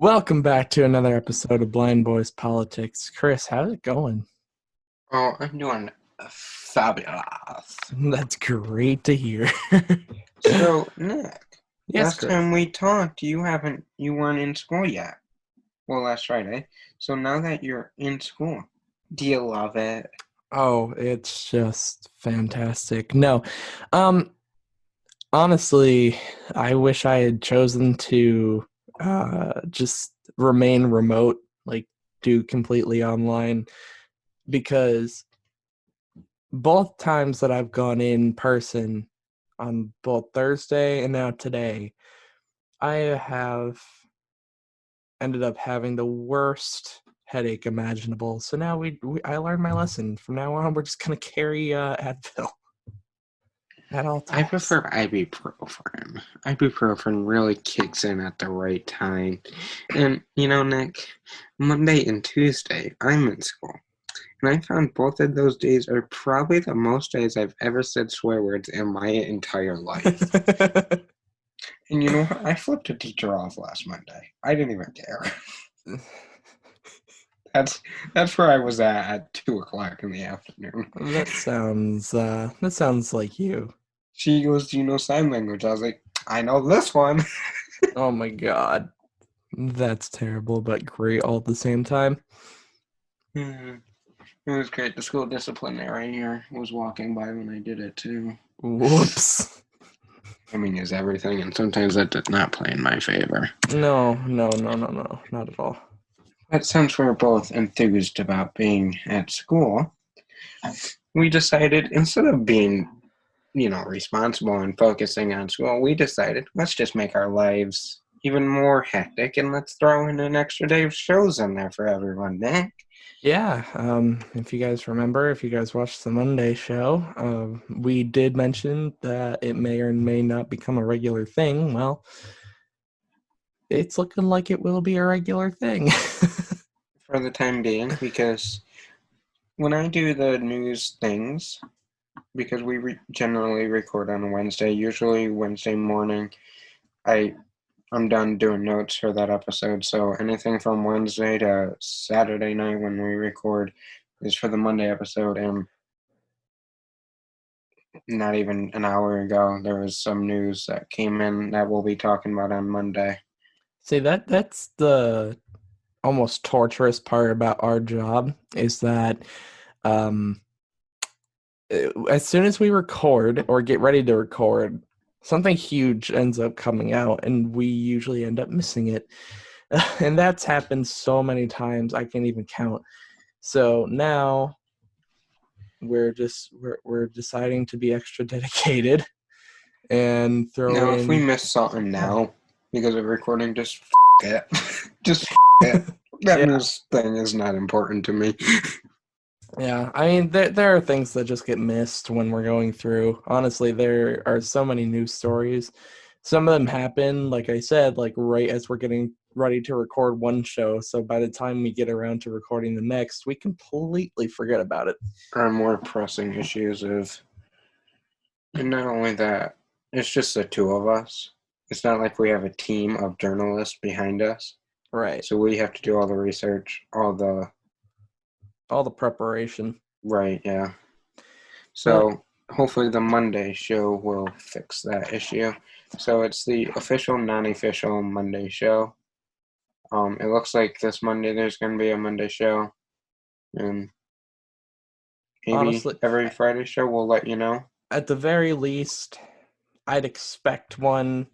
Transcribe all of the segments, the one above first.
Welcome back to another episode of Blind Boys Politics. Chris, how's it going? Oh, I'm doing fabulous. That's great to hear. So, Nick, Yes, last Chris. time we talked, you weren't in school yet. Well, last Friday. So now that you're in school, do you love it? Oh, it's just fantastic. No, um, honestly, I wish I had chosen to just remain remote, like do completely online, because both times that I've gone in person on both Thursday and now today, I have ended up having the worst headache imaginable. So now I learned my lesson. From now on, we're just gonna carry Advil at all I times. prefer ibuprofen. Ibuprofen really kicks in at the right time. And, Nick, Monday and Tuesday, I'm in school. And I found both of those days are probably the most days I've ever said swear words in my entire life. And you know what? I flipped a teacher off last Monday. I didn't even care. That's where I was at 2 o'clock in the afternoon. that sounds like you. She goes, "Do you know sign language?" I was like, "I know this one." Oh my god, that's terrible, but great all at the same time. It was great. The school disciplinary here was walking by when I did it too. Whoops. Timing is everything, and sometimes that did not play in my favor. No, no, no, no, no, not at all. But since we're both enthused about being at school, we decided instead of being responsible and focusing on school, we decided let's just make our lives even more hectic and let's throw in an extra day of shows in there for everyone, Nick. Yeah, if you guys remember, if you guys watched the Monday show, we did mention that it may or may not become a regular thing. Well, it's looking like it will be a regular thing. For the time being, because when I do the news things, because we generally record on a Wednesday, usually Wednesday morning, I'm done doing notes for that episode. So anything from Wednesday to Saturday night when we record is for the Monday episode. And not even an hour ago, there was some news that came in that we'll be talking about on Monday. See, that's the almost torturous part about our job is that um, as soon as we record or get ready to record, something huge ends up coming out, and we usually end up missing it. And that's happened so many times I can't even count. So now we're deciding to be extra dedicated and throw Now, if we in. miss something now because of recording, just it. Just it. That Yeah, news thing is not important to me. yeah. I mean, there are things that just get missed when we're going through. Honestly, there are so many news stories. Some of them happen, like I said, like right as we're getting ready to record one show. So by the time we get around to recording the next, we completely forget about it. Our more pressing issues of, and not only that, it's just the two of us. It's not like we have a team of journalists behind us. Right. So we have to do all the research, All the preparation. right, yeah. But So hopefully the Monday show will fix that issue. So it's the official, non-official Monday show. It looks like this Monday there's going to be a Monday show, and maybe honestly, every Friday show we'll let you know. at the very least, I'd expect a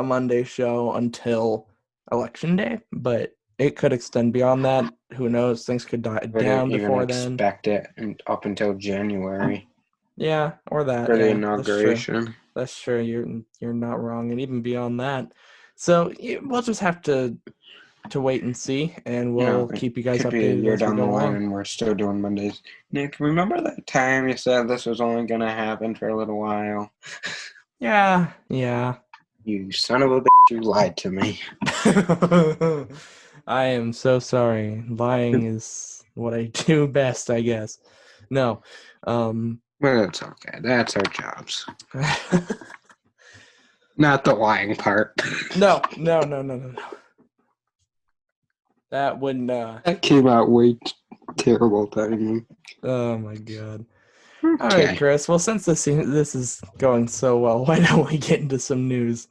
Monday show until election day, but it could extend beyond that. Who knows? Things could die Could down even before then. expect it up until January Yeah, or that. for the Yeah, that's true. inauguration. That's true. You're not wrong, and even beyond that. So we'll just have to wait and see, and we'll It keep you guys could be a updated year as we down the go line along. and we're still doing Mondays. Nick, remember that time you said this was only going to happen for a little while? Yeah, yeah. You son of a bitch, you lied to me. I am so sorry. Lying is what I do best, I guess. No. But it's okay. That's our jobs. Not the lying part. No, no, no, no, no, no. That wouldn't. That came out way terrible timing. Oh my god. All right, Okay, Chris. Well, since this is going so well, why don't we get into some news?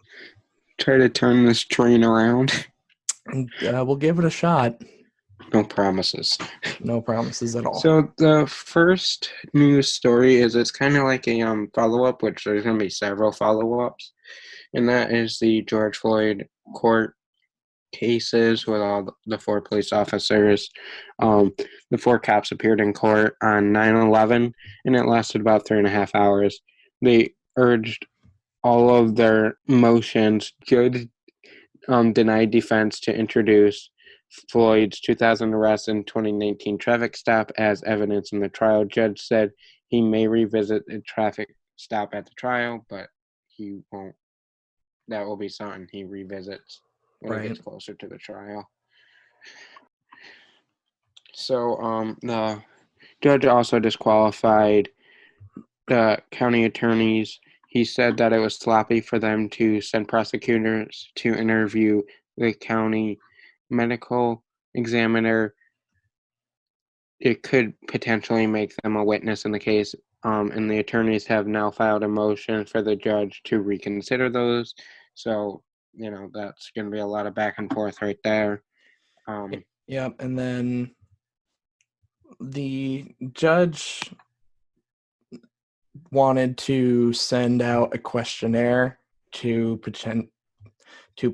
try to turn this train around. And we'll give it a shot. No promises. No promises at all. So the first news story is it's kind of like a follow up, which there's going to be several follow ups, and that is the George Floyd court cases with all the four police officers. Um, the four cops appeared in court on 9/11, and it lasted about 3.5 hours. They urged all of their motions. Judge denied defense to introduce Floyd's 2000 arrest and 2019 traffic stop as evidence in the trial. Judge said he may revisit the traffic stop at the trial, but he won't. That will be something he revisits when it Right. gets closer to the trial. So the judge also disqualified the county attorneys. He said that it was sloppy for them to send prosecutors to interview the county medical examiner. It could potentially make them a witness in the case, and the attorneys have now filed a motion for the judge to reconsider those. So, that's going to be a lot of back and forth right there. Yep. And then the judge wanted to send out a questionnaire to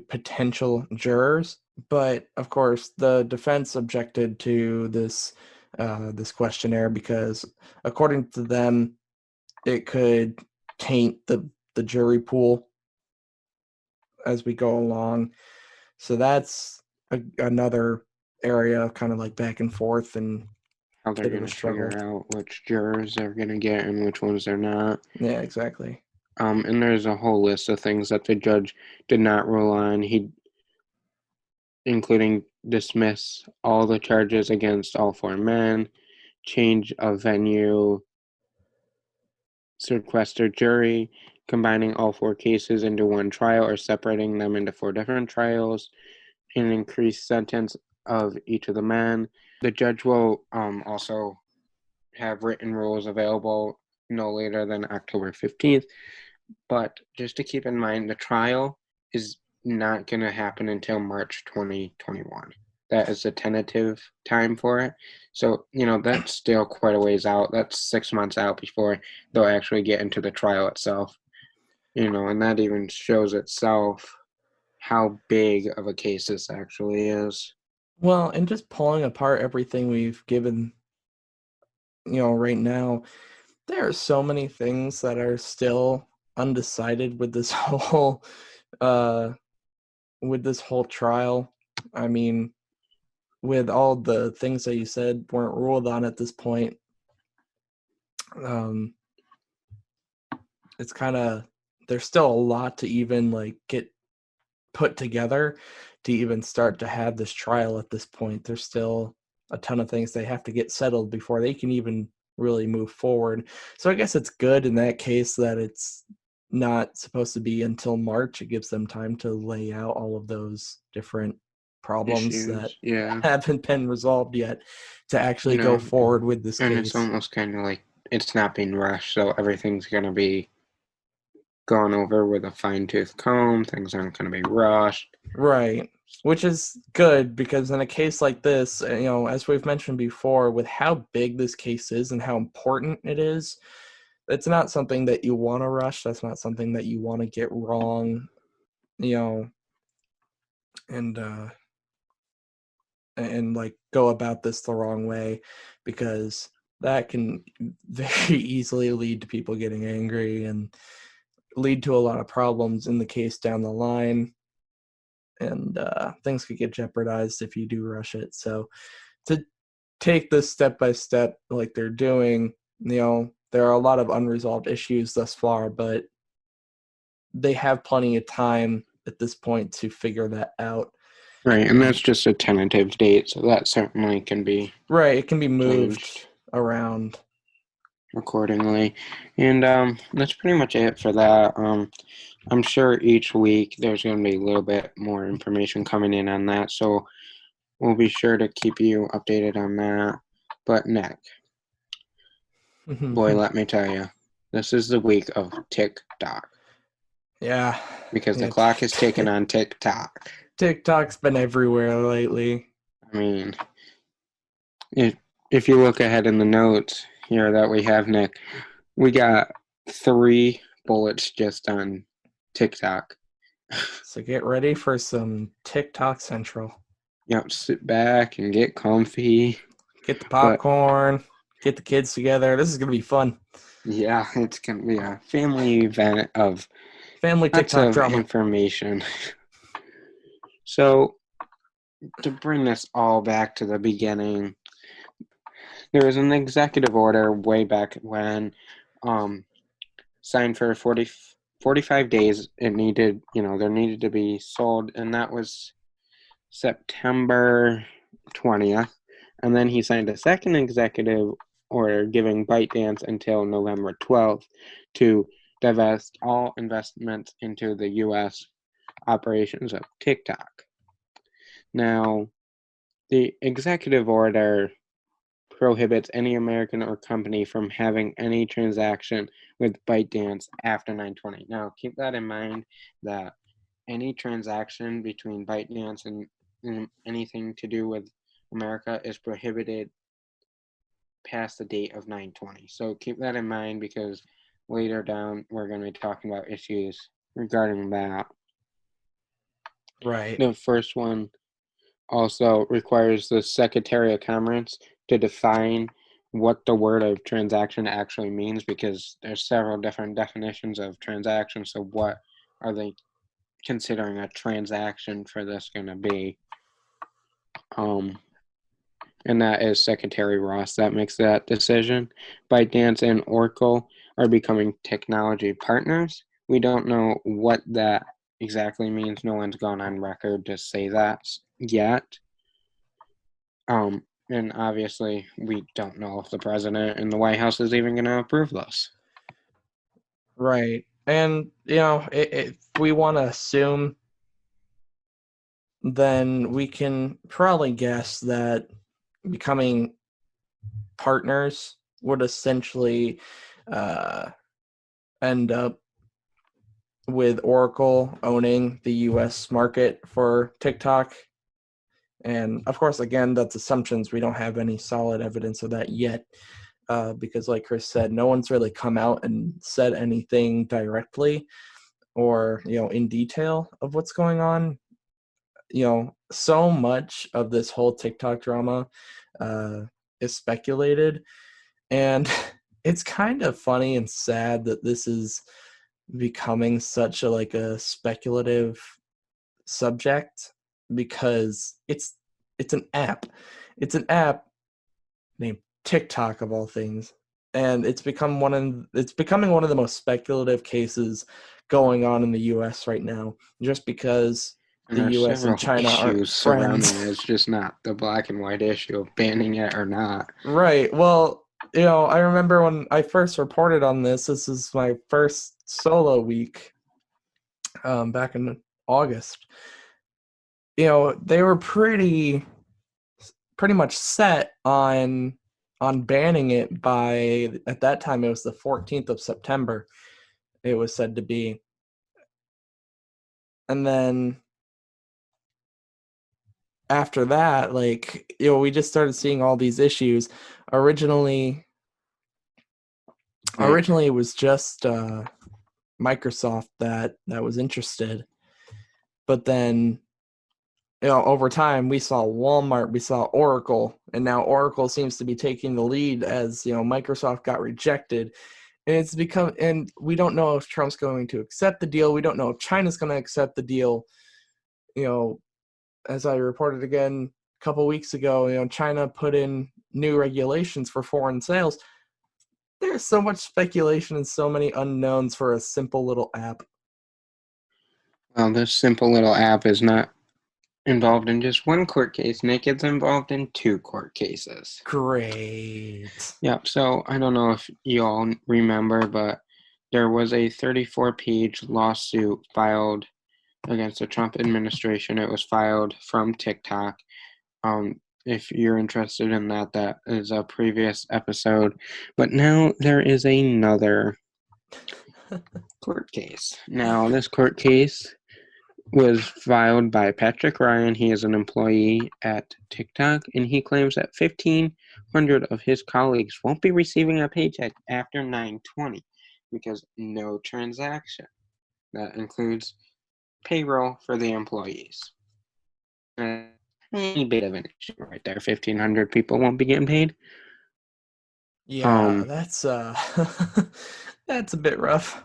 potential jurors, but of course the defense objected to this questionnaire because, according to them, it could taint the jury pool as we go along. So that's another area of kind of like back and forth and How they're bit of going a to struggle. figure out which jurors they're going to get and which ones they're not. Yeah, exactly. And there's a whole list of things that the judge did not rule on. He, including dismiss all the charges against all four men, change of venue, sequester jury, combining all four cases into one trial or separating them into four different trials, and increased sentence of each of the men. The judge will also have written rules available no later than October 15th. But just to keep in mind, the trial is not going to happen until March 2021. That is the tentative time for it. So, that's still quite a ways out. That's 6 months out before they'll actually get into the trial itself. And that even shows itself how big of a case this actually is. Well, and just pulling apart everything we've given, right now, there are so many things that are still undecided with this uh whole trial. I mean, with all the things that you said weren't ruled on at this point, um it's kind of, there's still a lot to even like get put together to even start to have this trial at this point. There's still a ton of things they have to get settled before they can even really move forward. So I guess it's good in that case that it's not supposed to be until March. It gives them time to lay out all of those different problems that Issues, yeah. haven't been resolved yet to You actually go know, forward with this and it's case. almost kind of like it's not being rushed, so everything's going to be gone over with a fine tooth comb. Things aren't going to be rushed. Right. Which is good because in a case like this, as we've mentioned before, with how big this case is and how important it is, it's not something that you want to rush. That's not something that you want to get wrong, you know, and like go about this the wrong way, because that can very easily lead to people getting angry and lead to a lot of problems in the case down the line, and things could get jeopardized if you do rush it. So to take this step by step like they're doing, there are a lot of unresolved issues thus far, but they have plenty of time at this point to figure that out. Right, and that's just a tentative date, so that certainly can be Right, it can be moved changed around. accordingly. And that's pretty much it for that. I'm sure each week there's going to be a little bit more information coming in on that. So we'll be sure to keep you updated on that. But Nick, boy, let me tell you, this is the week of TikTok. Yeah. Because the Yeah. clock is ticking on TikTok. TikTok's been everywhere lately. I mean, if you look ahead in the notes here that we have, Nick, we got 3 bullets just on TikTok. So get ready for some TikTok Central. Yep, sit back and get comfy. Get the popcorn, get the kids together. This is going to be fun. Yeah, it's going to be a family event of family lots TikTok of drama. information. So, to bring this all back to the beginning, there was an executive order way back when, signed for 45 days. There needed to be sold, and that was September 20th. And then he signed a second executive order giving ByteDance until November 12th to divest all investments into the U.S. operations of TikTok. Now, the executive order prohibits any American or company from having any transaction with ByteDance after 9/20. Now, keep that in mind that any transaction between ByteDance and anything to do with America is prohibited past the date of 9/20. So keep that in mind because later down we're going to be talking about issues regarding that. Right. The first one also requires the Secretary of Commerce to define what the word of transaction actually means because there's several different definitions of transaction. So what are they considering a transaction for this going to be? And that is Secretary Ross that makes that decision. ByteDance and Oracle are becoming technology partners. We don't know what that exactly means. No one's gone on record to say that yet. And obviously, we don't know if the president and the White House is even going to approve this. Right. And, if we want to assume, then we can probably guess that becoming partners would essentially end up with Oracle owning the US market for TikTok. And of course, again, that's assumptions. We don't have any solid evidence of that yet. Because like Chris said, no one's really come out and said anything directly or, in detail of what's going on. So much of this whole TikTok drama is speculated. And it's kind of funny and sad that this is becoming such a speculative subject because it's an app. It's an app named TikTok of all things. And it's becoming one of the most speculative cases going on in the US right now, just because And the there's US and several China aren't issues surrounding friends. it. It's just not the black and white issue of banning it or not. Right. Well, I remember when I first reported on this. This is my first solo week, back in August. They were pretty much set on banning it by, at that time it was the 14th of September. It was said to be, and then after that, we just started seeing all these issues. Originally, it was just Microsoft that was interested, but then over time we saw Walmart, we saw Oracle, and now Oracle seems to be taking the lead as Microsoft got rejected. And we don't know if Trump's going to accept the deal. We don't know if China's going to accept the deal. As I reported again a couple weeks ago, China put in new regulations for foreign sales. There's so much speculation and so many unknowns for a simple little app. Well, this simple little app is not involved in just one court case, Nick. It's involved in 2 court cases. Great. Yep, so I don't know if you all remember, but there was a 34-page lawsuit filed against the Trump administration. It was filed from TikTok. If you're interested in that, that is a previous episode. But now there is another court case. Now, this court case was filed by Patrick Ryan. He is an employee at TikTok, and he claims that 1,500 of his colleagues won't be receiving a paycheck after 9/20 because no transaction. That includes payroll for the employees. A tiny bit of an issue right there. 1,500 people won't be getting paid. Yeah, that's that's a bit rough.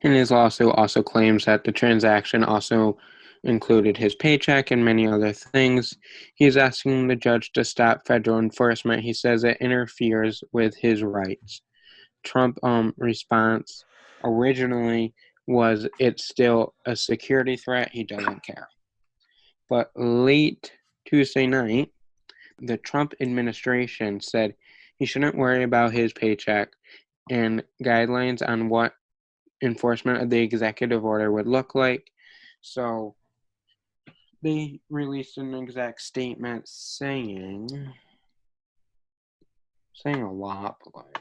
And his lawsuit also claims that the transaction also included his paycheck and many other things. He's asking the judge to stop federal enforcement. He says it interferes with his rights. Trump response originally was it's still a security threat. He doesn't care. But late Tuesday night, the Trump administration said he shouldn't worry about his paycheck and guidelines on what enforcement of the executive order would look like. So they released an exact statement saying a lot, but like,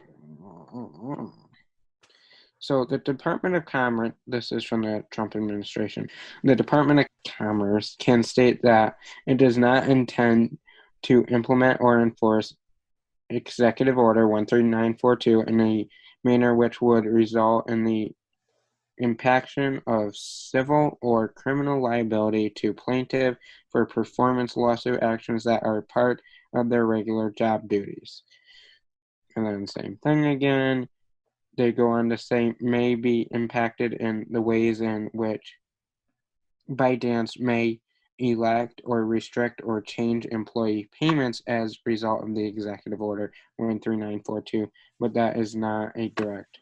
so the Department of Commerce, this is from the Trump administration, the Department of Commerce can state that it does not intend to implement or enforce Executive Order 13942 in a manner which would result in the impaction of civil or criminal liability to plaintiff for performance lawsuit actions that are part of their regular job duties. And then same thing again. They go on to say may be impacted in the ways in which ByteDance may elect or restrict or change employee payments as a result of the executive order 13942, but that is not a direct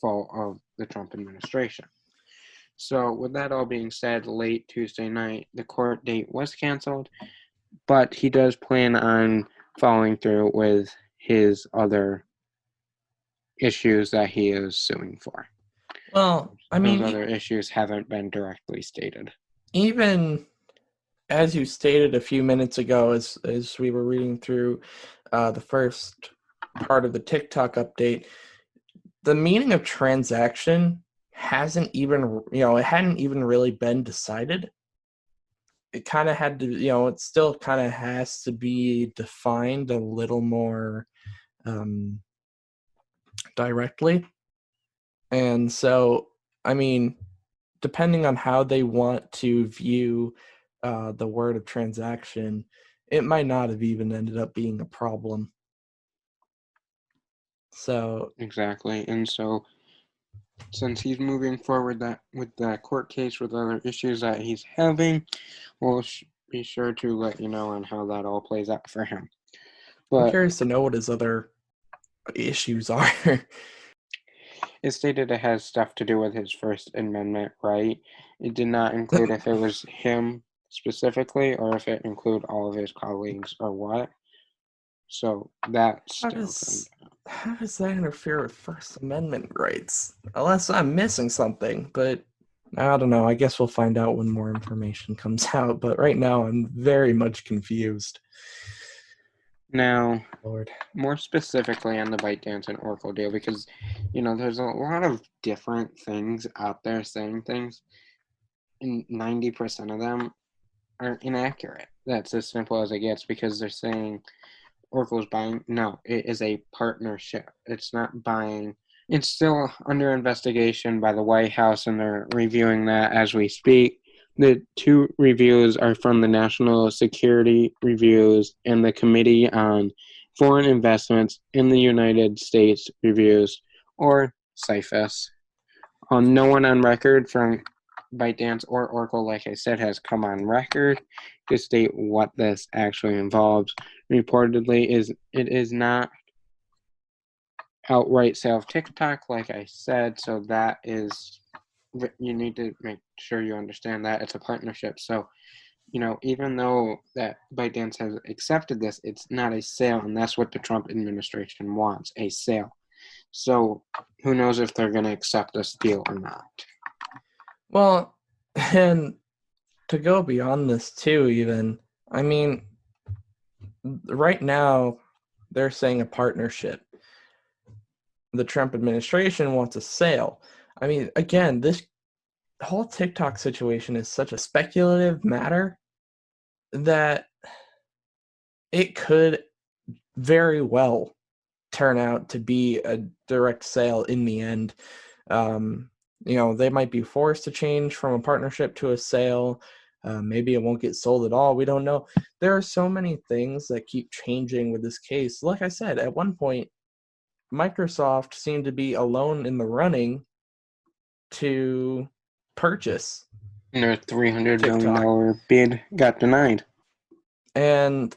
fault of the Trump administration. So with that all being said, late Tuesday night, the court date was canceled, but he does plan on following through with his other issues that he is suing for. Well, I Those mean, other issues haven't been directly stated. even as you stated a few minutes ago, as we were reading through the first part of the TikTok update, the meaning of transaction hasn't even, it hadn't even really been decided. It kind of had to, it still kind of has to be defined a little more directly. And so, I mean, depending on how they want to view the word of transaction, it might not have even ended up being a problem. So exactly, and so since he's moving forward that with that court case with other issues that he's having, we'll be sure to let you know on how that all plays out for him. I'm But curious to know what his other issues are. it stated it has stuff to do with his First Amendment right. It did not include if it was him specifically or if it include all of his colleagues or what. So that's still How does that interfere with First Amendment rights? Unless I'm missing something, but I don't know. I guess we'll find out when more information comes out. But right now, I'm very much confused. now Lord. more specifically on the ByteDance and Oracle deal, because there's a lot of different things out there saying things, and 90% of them are inaccurate. That's as simple as it gets, because they're saying Oracle's buying. No, it is a partnership. It's not buying. It's still under investigation by the White House, and they're reviewing that as we speak. The two reviews are from the National Security Reviews and the Committee on Foreign Investments in the United States Reviews, or CIFIS. No one on record from ByteDance or Oracle, like I said, has come on record to state what this actually involves. Reportedly, it is not outright sale of TikTok, like I said, so that is, you need to make sure you understand that it's a partnership. So, even though that ByteDance has accepted this, it's not a sale, and that's what the Trump administration wants, a sale. So who knows if they're going to accept this deal or not. Well, and to go beyond this too, even I mean, right now they're saying a partnership. The Trump administration wants a sale. I mean, again, this whole TikTok situation is such a speculative matter that it could very well turn out to be a direct sale in the end. Um, they might be forced to change from a partnership to a sale. Maybe it won't get sold at all. We don't know. There are so many things that keep changing with this case. Like I said, at one point, Microsoft seemed to be alone in the running to purchase And their $300 TikTok. million bid got denied. And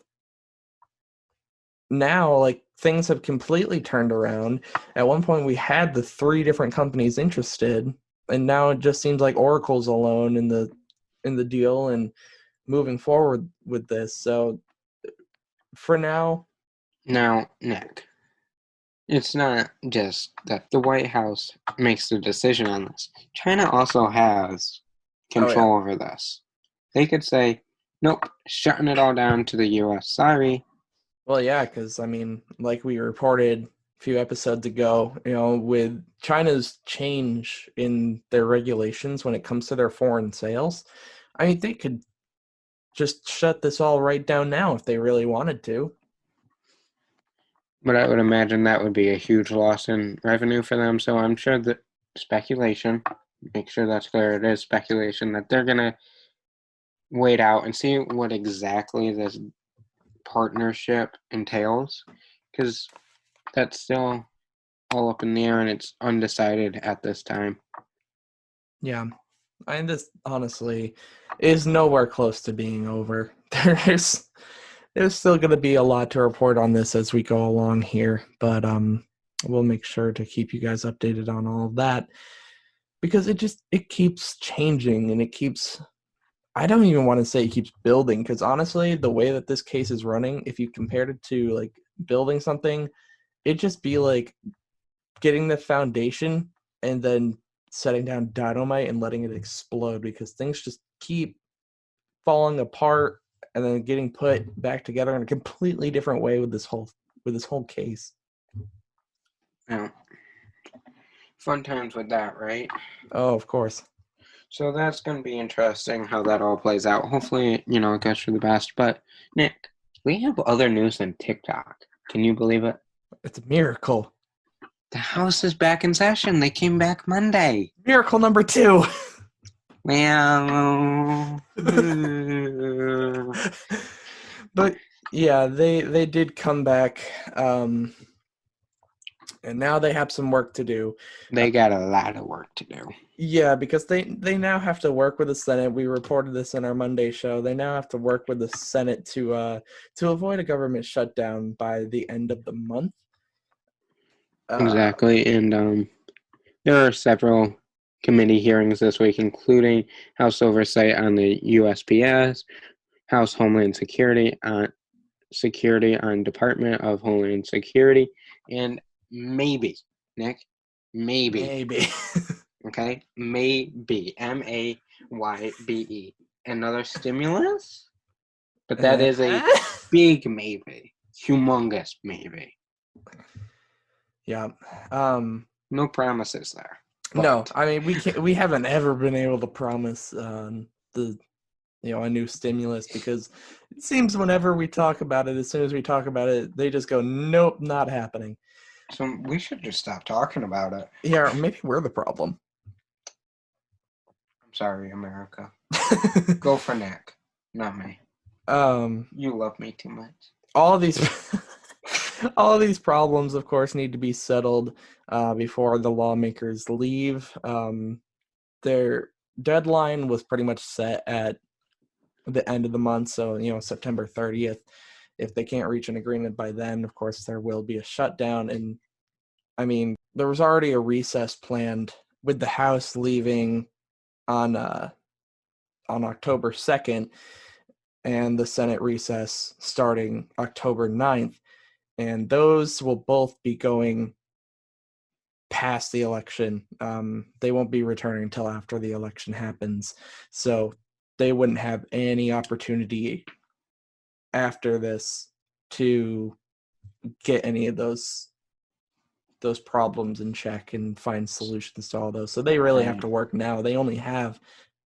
now, like, things have completely turned around. At one point, we had the three different companies interested, and now it just seems like Oracle's alone in the deal and moving forward with this. So for now, Now, Nick, it's not just that the White House makes the decision on this. China also has oh yeah, control over this. They could say, nope, shutting it all down to the US. Sorry. well, yeah, because I mean, like we reported a few episodes ago, with China's change in their regulations when it comes to their foreign sales, I mean, they could just shut this all right down now if they really wanted to. But I would imagine that would be a huge loss in revenue for them. So I'm sure that speculation, make sure that's clear, it is speculation, that they're going to wait out and see what exactly this partnership entails. Because that's still all up in the air and it's undecided at this time. Yeah, this honestly is nowhere close to being over. There's still going to be a lot to report on this as we go along here, but we'll make sure to keep you guys updated on all of that because it keeps changing and it keeps. I don't even want to say it keeps building because honestly, the way that this case is running, if you compared it to like building something, it'd just be like getting the foundation and then setting down dynamite and letting it explode because things just keep falling apart and then getting put back together in a completely different way with this whole case. Now, fun times with that, right? Oh, of course. So that's going to be interesting how that all plays out. Hopefully, it goes for the best. But, Nick, we have other news than TikTok. Can you believe it? It's a miracle. The House is back in session. They came back Monday. Miracle number 2. Well, But yeah, they did come back, and now they have some work to do. they got a lot of work to do. Yeah, because they now have to work with the Senate. We reported this in our Monday show. They now have to work with the Senate to avoid a government shutdown by the end of the month. Exactly. And there are several committee hearings this week, including House oversight on the USPS, House Homeland Security on Department of Homeland Security, and maybe, Nick, maybe, Maybe. okay, maybe, Maybe, another stimulus, but that is a big maybe, humongous maybe. Yeah. No promises there. No, I mean we haven't ever been able to promise the a new stimulus because it seems whenever we talk about it, as soon as we talk about it, they just go, nope, not happening. So we should just stop talking about it. Yeah, or maybe we're the problem. I'm sorry, America. Go for Nick, not me. You love me too much. All of these all of these problems, of course, need to be settled before the lawmakers leave. Their deadline was pretty much set at the end of the month, so September 30th. If they can't reach an agreement by then, of course, there will be a shutdown. And I mean, there was already a recess planned with the House leaving on October 2nd and the Senate recess starting October 9th. And those will both be going past the election. They won't be returning until after the election happens. So they wouldn't have any opportunity after this to get any of those problems in check and find solutions to all those. So they really have to work now. They only have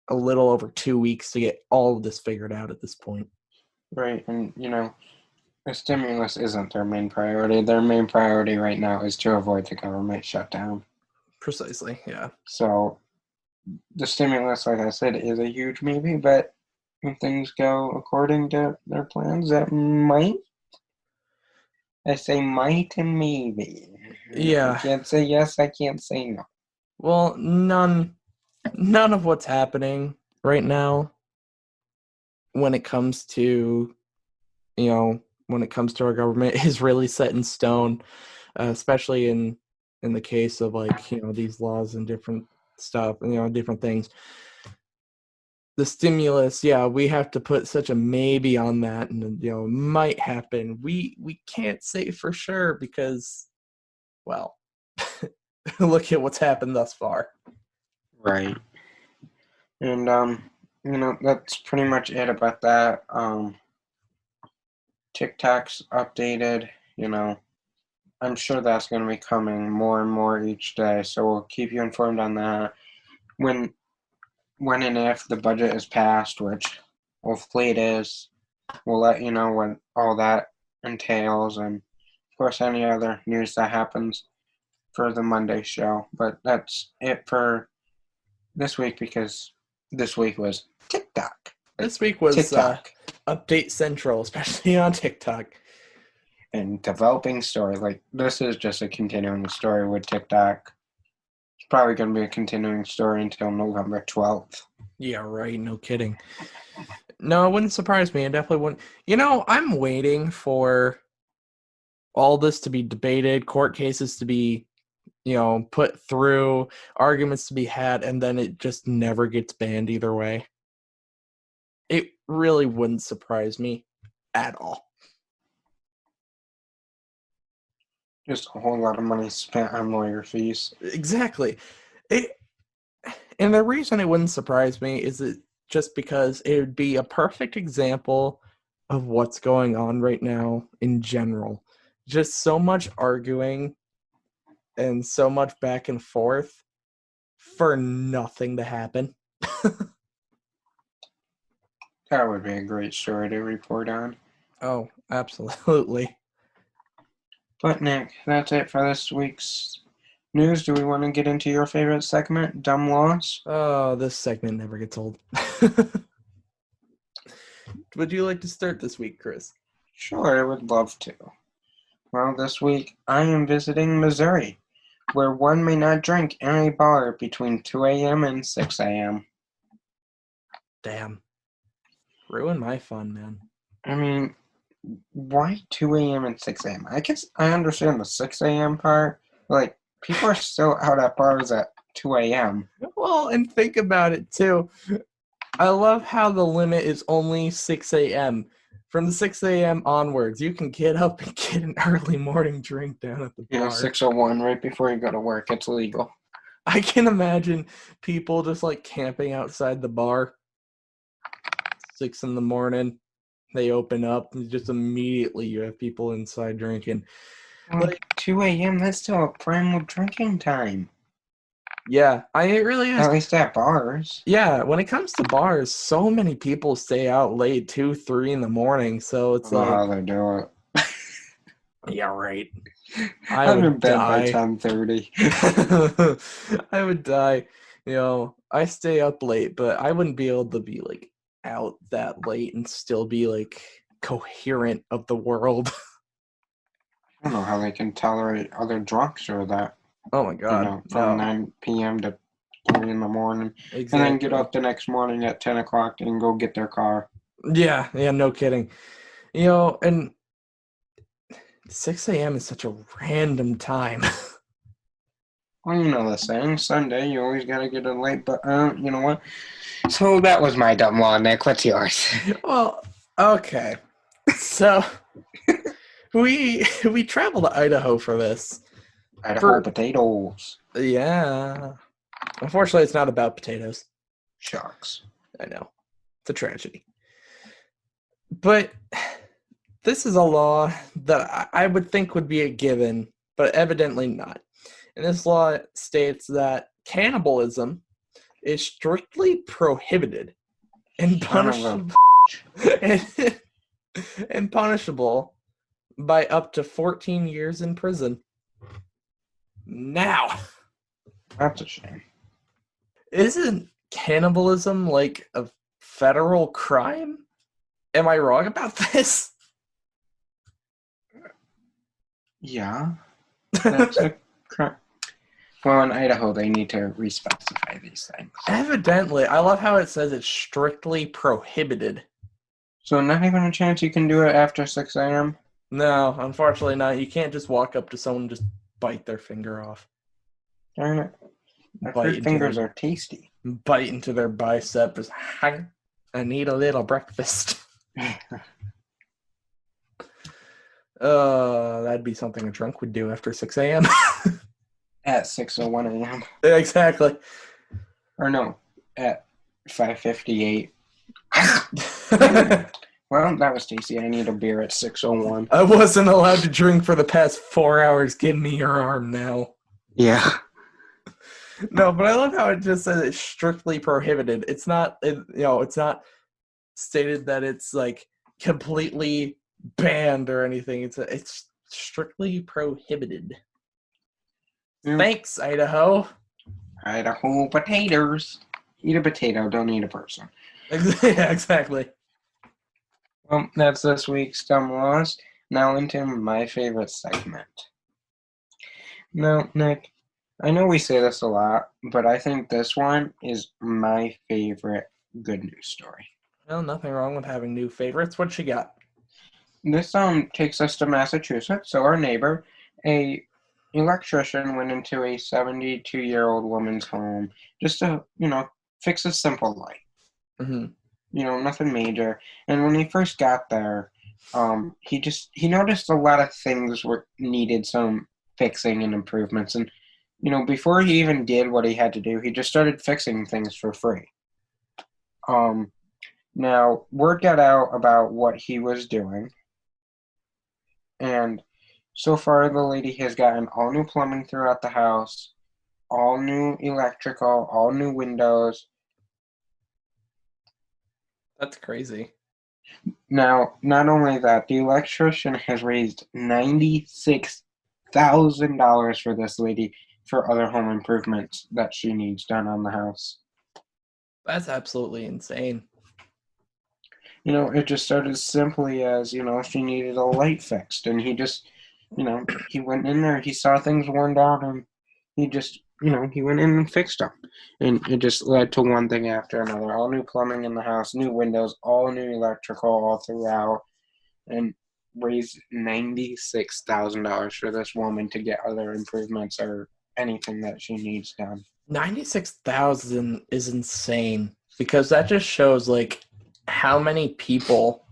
a little over 2 weeks to get all of this figured out at this point. Right, and the stimulus isn't their main priority. Their main priority right now is to avoid the government shutdown. Precisely, yeah. So the stimulus, like I said, is a huge maybe, but if things go according to their plans, that might. I say might and maybe. I Yeah. can't say yes, I can't say no. Well, none of what's happening right now when it comes to, when it comes to our government is really set in stone, especially in the case of these laws and different stuff, different things. The stimulus, yeah, we have to put such a maybe on that, and it might happen. We can't say for sure because, well, look at what's happened thus far. Right. And that's pretty much it about that. TikTok's updated, I'm sure that's going to be coming more and more each day, so we'll keep you informed on that. When and if the budget is passed, which hopefully it is, we'll let you know what all that entails, and of course any other news that happens for the Monday show. But that's it for this week, because this week was TikTok. This week was TikTok. Update Central, especially on TikTok. And developing story. Like, this is just a continuing story with TikTok. It's probably going to be a continuing story until November 12th. Yeah, right. No kidding. No, it wouldn't surprise me. It definitely wouldn't. I'm waiting for all this to be debated, court cases to be, put through, arguments to be had, and then it just never gets banned either way. It really wouldn't surprise me at all. Just a whole lot of money spent on lawyer fees. Exactly. And the reason it wouldn't surprise me is it just because it would be a perfect example of what's going on right now in general. Just so much arguing and so much back and forth for nothing to happen. That would be a great story to report on. Oh, absolutely. But Nick, that's it for this week's news. Do we want to get into your favorite segment, Dumb Laws? Oh, this segment never gets old. Would you like to start this week, Chris? Sure, I would love to. Well, this week I am visiting Missouri, where one may not drink in a bar between 2 a.m. and 6 a.m. Damn. Ruin my fun, man. I mean, why 2 a.m. and 6 a.m.? I guess I understand the 6 a.m. part. Like, people are still out at bars at 2 a.m. Well, and think about it, too. I love how the limit is only 6 a.m. From 6 a.m. onwards, you can get up and get an early morning drink down at the bar. 6:01, right before you go to work. It's legal. I can imagine people just camping outside the bar. 6 in the morning, they open up, and just immediately you have people inside drinking. 2 a.m., that's still a primal drinking time. Yeah, it really is. At least at bars. Yeah, when it comes to bars, so many people stay out late, 2, 3 in the morning, so it's How they do it. Yeah, right. I'm in bed by 10:30. I would die. I stay up late, but I wouldn't be able to be out that late and still be coherent of the world. I don't know how they can tolerate other drunks or that. Oh my god. From 9 p.m. to 3 in the morning. Exactly. And then get up the next morning at 10 o'clock and go get their car. Yeah, no kidding. And 6 a.m. is such a random time. Well, you know the saying, Sunday, you always gotta get in late, but you know what? So that was my dumb law, Nick. What's yours? Well, okay. So we traveled to Idaho for this. Idaho potatoes. Yeah. Unfortunately, it's not about potatoes. Shucks. I know. It's a tragedy. But This is a law that I would think would be a given, but evidently not. And this law states that cannibalism is strictly prohibited and Son of a. punishable and, and punishable by up to 14 years in prison. Now, That's a shame. isn't cannibalism like a federal crime? Am I wrong about this? Yeah, that's a crime. Well, in Idaho, they need to re-specify these things. Evidently. I love how it says it's strictly prohibited. So not even a chance you can do it after 6 a.m.? No, unfortunately not. You can't just walk up to someone and just bite their finger off. Darn it. I've Bite heard into fingers their are tasty. bite into their bicep. Just, I need a little breakfast. That'd be something a drunk would do after 6 a.m. At 6:01 a.m. Exactly. Or no, at 5:58. Well, that was tasty. I need a beer at 6:01. I wasn't allowed to drink for the past 4 hours. Give me your arm now. Yeah. No, but I love how it just says it's strictly prohibited. It's not, it's not stated that it's like completely banned or anything. It's strictly prohibited. Thanks, Idaho. Idaho potatoes. Eat a potato, don't eat a person. Yeah, exactly. Well, that's this week's Dumb Laws. Now into my favorite segment. Now, Nick, I know we say this a lot, but I think this one is my favorite good news story. Well, nothing wrong with having new favorites. What you got? This takes us to Massachusetts. So our neighbor, a electrician, went into a 72-year-old woman's home just to, fix a simple light. Mm-hmm. Nothing major. And when he first got there, he noticed a lot of things needed some fixing and improvements. And before he even did what he had to do, he just started fixing things for free. Now word got out about what he was doing, and so far the lady has gotten all new plumbing throughout the house, all new electrical, all new windows. That's crazy. Now, not only that, the electrician has raised $96,000 for this lady for other home improvements that she needs done on the house. That's absolutely insane. It just started simply as, she needed a light fixed, and he just, he went in there, he saw things worn down, and he just, he went in and fixed them. And it just led to one thing after another. All new plumbing in the house, new windows, all new electrical all throughout, and raised $96,000 for this woman to get other improvements or anything that she needs done. 96,000 is insane because that just shows like how many people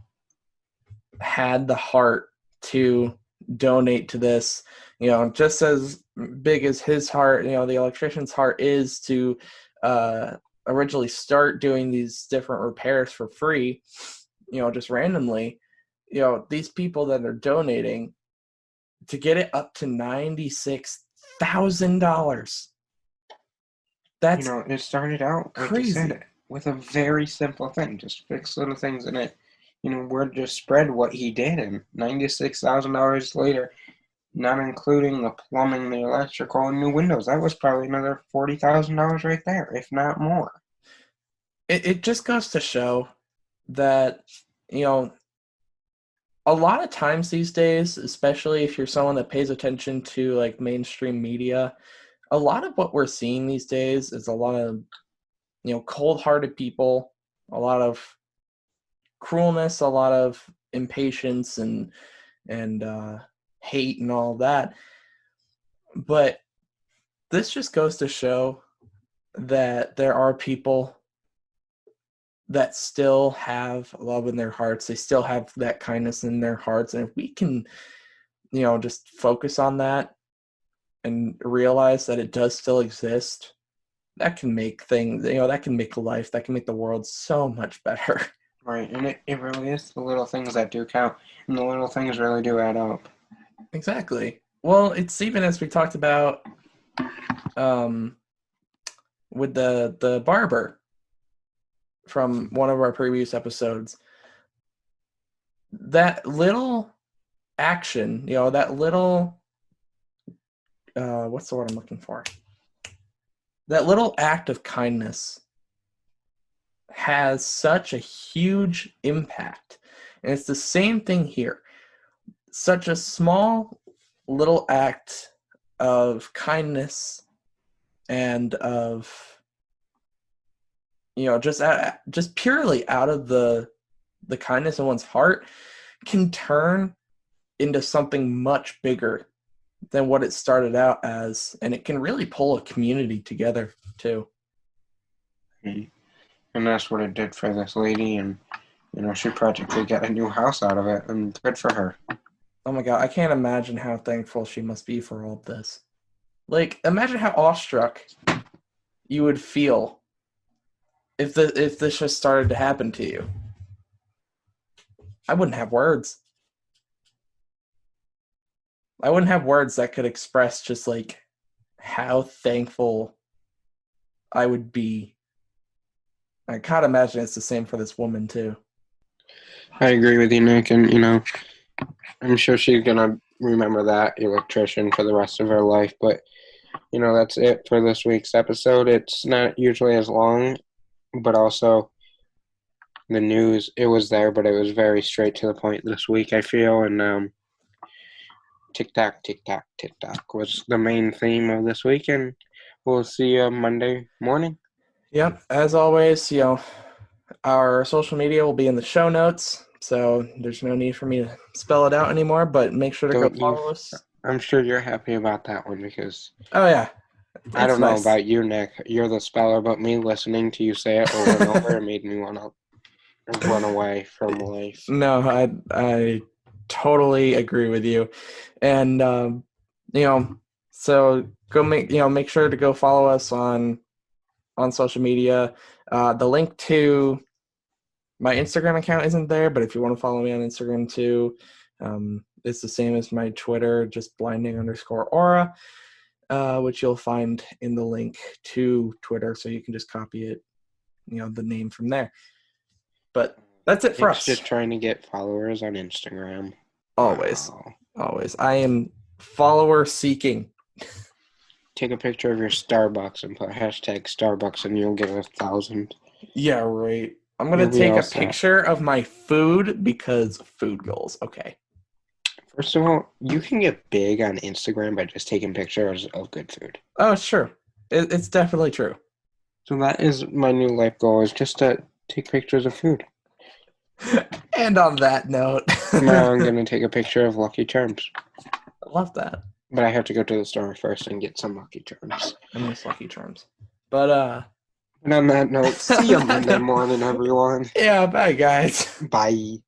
had the heart to donate to this. Just as big as his heart, the electrician's heart is to originally start doing these different repairs for free, just randomly. These people that are donating to get it up to $96,000. That's it started out, like crazy. you said, with a very simple thing. Just fix little things in it. Word just spread what he did, and $96,000 later, not including the plumbing, the electrical, and new windows, that was probably another $40,000 right there, if not more. It just goes to show that, a lot of times these days, especially if you're someone that pays attention to like mainstream media, a lot of what we're seeing these days is a lot of, cold-hearted people, a lot of cruelness, a lot of impatience and hate and all that. But this just goes to show that there are people that still have love in their hearts. They still have that kindness in their hearts. And if we can, just focus on that and realize that it does still exist, that can make things, that can make life, that can make the world so much better. Right, and it really is the little things that do count, and the little things really do add up. Exactly. Well, it's even as we talked about um, with the barber from one of our previous episodes. That little action, that little what's the word I'm looking for? That little act of kindness has such a huge impact. And it's the same thing here. Such a small little act of kindness and of just purely out of the kindness in one's heart can turn into something much bigger than what it started out as, and it can really pull a community together too. And that's what it did for this lady, and she practically got a new house out of it, and good for her. Oh my god, I can't imagine how thankful she must be for all of this. Like, imagine how awestruck you would feel if this just started to happen to you. I wouldn't have words. I wouldn't have words that could express just like how thankful I would be. I can't imagine it's the same for this woman too. I agree with you, Nick, and I'm sure she's gonna remember that electrician for the rest of her life. But that's it for this week's episode. It's not usually as long, but also the news, it was there, but it was very straight to the point this week, I feel. And tick-tock, tick-tock, tick-tock was the main theme of this week, and we'll see you Monday morning. Yep, as always, our social media will be in the show notes, so there's no need for me to spell it out anymore, but make sure to go follow us. I'm sure you're happy about that one because... Oh, yeah. I don't know about you, Nick. You're the speller, but me listening to you say it over and over made me want to run away from life. No, I totally agree with you, and so go make sure to go follow us on social media. The link to my Instagram account isn't there, but if you want to follow me on Instagram too, it's the same as my Twitter, just blinding_aura, which you'll find in the link to Twitter, so you can just copy it, the name from there. But that's it for us. Just trying to get followers on Instagram. Always. Wow. Always. I am follower seeking. Take a picture of your Starbucks and put hashtag Starbucks and you'll get 1,000. Yeah, right. I'm going to take a picture of my food because food goals. Okay. First of all, you can get big on Instagram by just taking pictures of good food. Oh, sure. It's definitely true. So that is my new life goal, is just to take pictures of food. And on that note, tomorrow I'm going to take a picture of Lucky Charms. I love that. But I have to go to the store first and get some Lucky Charms. I miss Lucky Charms. But and on that note, see you Monday morning, everyone. Yeah, bye, guys. Bye.